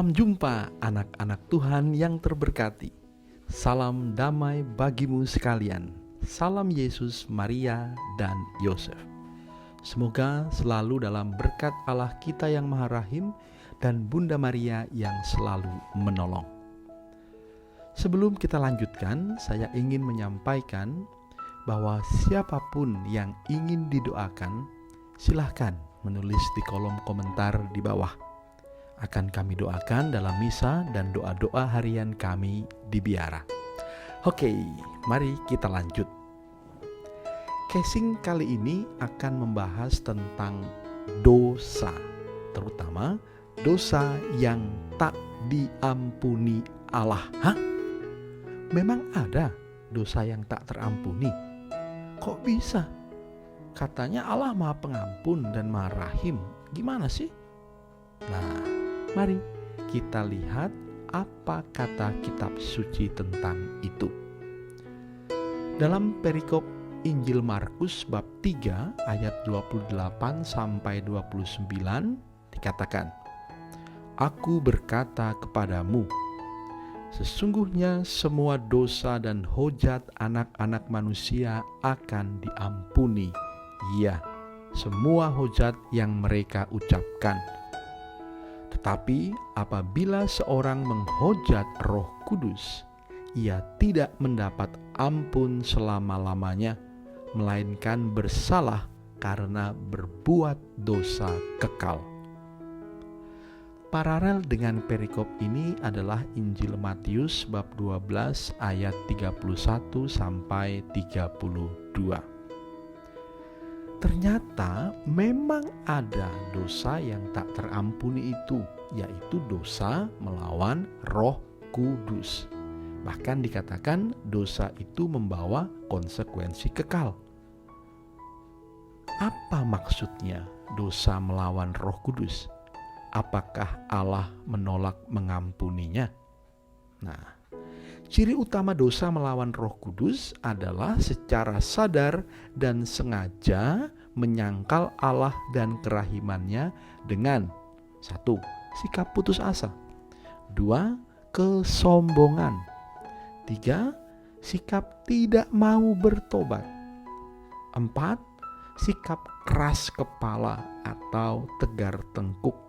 Salam jumpa anak-anak Tuhan yang terberkati. Salam damai bagimu sekalian. Salam Yesus, Maria, dan Yosef. Semoga selalu dalam berkat Allah kita yang Maha Rahim dan Bunda Maria yang selalu menolong. Sebelum kita lanjutkan, saya ingin menyampaikan bahwa siapapun yang ingin didoakan, silahkan menulis di kolom komentar di bawah. Akan kami doakan dalam misa dan doa-doa harian kami di biara. Oke, mari kita lanjut. Casing kali ini akan membahas tentang dosa, terutama dosa yang tak diampuni Allah. Hah? Memang ada dosa yang tak terampuni? Kok bisa? Katanya Allah Maha Pengampun dan Maha Rahim. Gimana sih? Nah, mari kita lihat apa kata kitab suci tentang itu. Dalam perikop Injil Markus bab 3 ayat 28 sampai 29 dikatakan, "Aku berkata kepadamu, sesungguhnya semua dosa dan hujat anak-anak manusia akan diampuni. Ya, semua hujat yang mereka ucapkan. Tetapi apabila seorang menghujat Roh Kudus, ia tidak mendapat ampun selama-lamanya, melainkan bersalah karena berbuat dosa kekal." Paralel dengan perikop ini adalah Injil Matius bab 12 ayat 31 sampai 32. Ternyata memang ada dosa yang tak terampuni itu, yaitu dosa melawan Roh Kudus. Bahkan dikatakan dosa itu membawa konsekuensi kekal. Apa maksudnya dosa melawan Roh Kudus? Apakah Allah menolak mengampuninya? Nah, ciri utama dosa melawan Roh Kudus adalah secara sadar dan sengaja menyangkal Allah dan kerahimannya dengan 1. Sikap putus asa, 2. Kesombongan, 3. Sikap tidak mau bertobat, 4. Sikap keras kepala atau tegar tengkuk,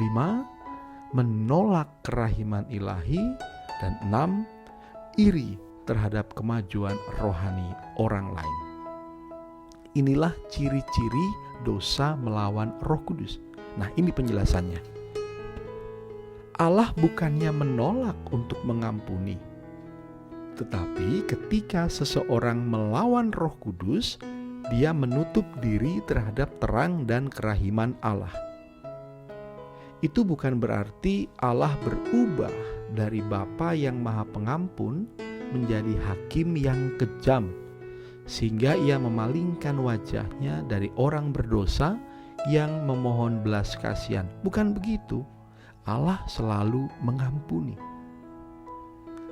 5. Menolak kerahiman ilahi, dan 6. Iri terhadap kemajuan rohani orang lain. Inilah ciri-ciri dosa melawan Roh Kudus. Nah, ini penjelasannya. Allah bukannya menolak untuk mengampuni, tetapi ketika seseorang melawan Roh Kudus, dia menutup diri terhadap terang dan kerahiman Allah. Itu bukan berarti Allah berubah dari Bapa yang Maha Pengampun menjadi hakim yang kejam, sehingga ia memalingkan wajahnya dari orang berdosa yang memohon belas kasihan. Bukan begitu. Allah selalu mengampuni.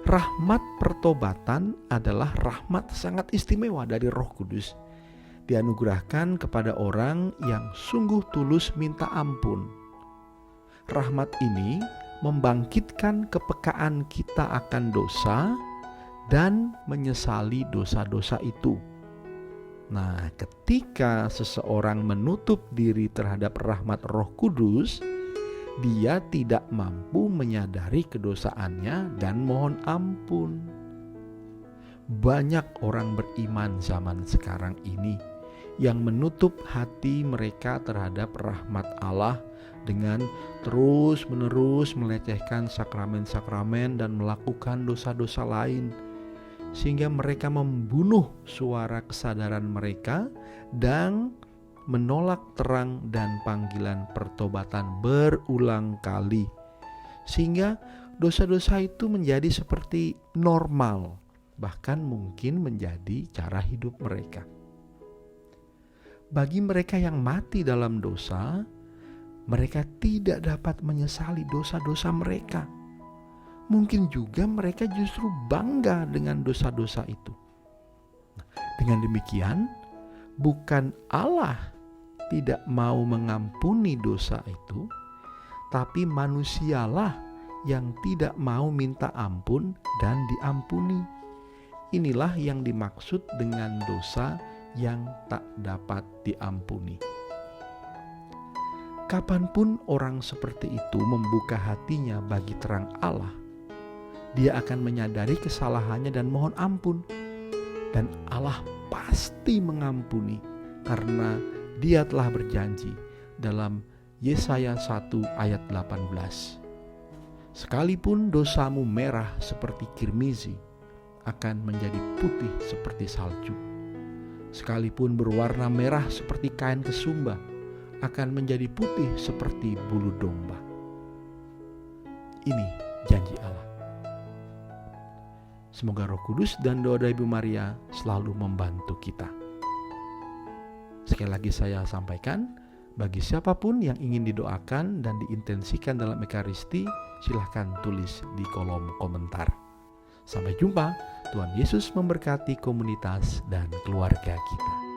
Rahmat pertobatan adalah rahmat sangat istimewa dari Roh Kudus. Dianugerahkan kepada orang yang sungguh tulus minta ampun. Rahmat ini membangkitkan kepekaan kita akan dosa dan menyesali dosa-dosa itu. Nah, ketika seseorang menutup diri terhadap rahmat Roh Kudus, dia tidak mampu menyadari kedosaannya dan mohon ampun. Banyak orang beriman zaman sekarang ini yang menutup hati mereka terhadap rahmat Allah dengan terus-menerus melecehkan sakramen-sakramen dan melakukan dosa-dosa lain, sehingga mereka membunuh suara kesadaran mereka dan menolak terang dan panggilan pertobatan berulang kali, sehingga dosa-dosa itu menjadi seperti normal, bahkan mungkin menjadi cara hidup mereka. Bagi mereka yang mati dalam dosa, mereka tidak dapat menyesali dosa-dosa mereka. Mungkin juga mereka justru bangga dengan dosa-dosa itu. Dengan demikian, bukan Allah tidak mau mengampuni dosa itu, tapi manusialah yang tidak mau minta ampun dan diampuni. Inilah yang dimaksud dengan dosa yang tak dapat diampuni. Kapanpun orang seperti itu membuka hatinya bagi terang Allah, dia akan menyadari kesalahannya dan mohon ampun. Dan Allah pasti mengampuni karena Dia telah berjanji dalam Yesaya 1 ayat 18. Sekalipun dosamu merah seperti kirmizi, akan menjadi putih seperti salju. Sekalipun berwarna merah seperti kain kesumba, akan menjadi putih seperti bulu domba. Ini janji Allah. Semoga Roh Kudus dan doa Ibu Maria selalu membantu kita. Sekali lagi saya sampaikan, bagi siapapun yang ingin didoakan dan diintensikan dalam Ekaristi, silahkan tulis di kolom komentar. Sampai jumpa, Tuhan Yesus memberkati komunitas dan keluarga kita.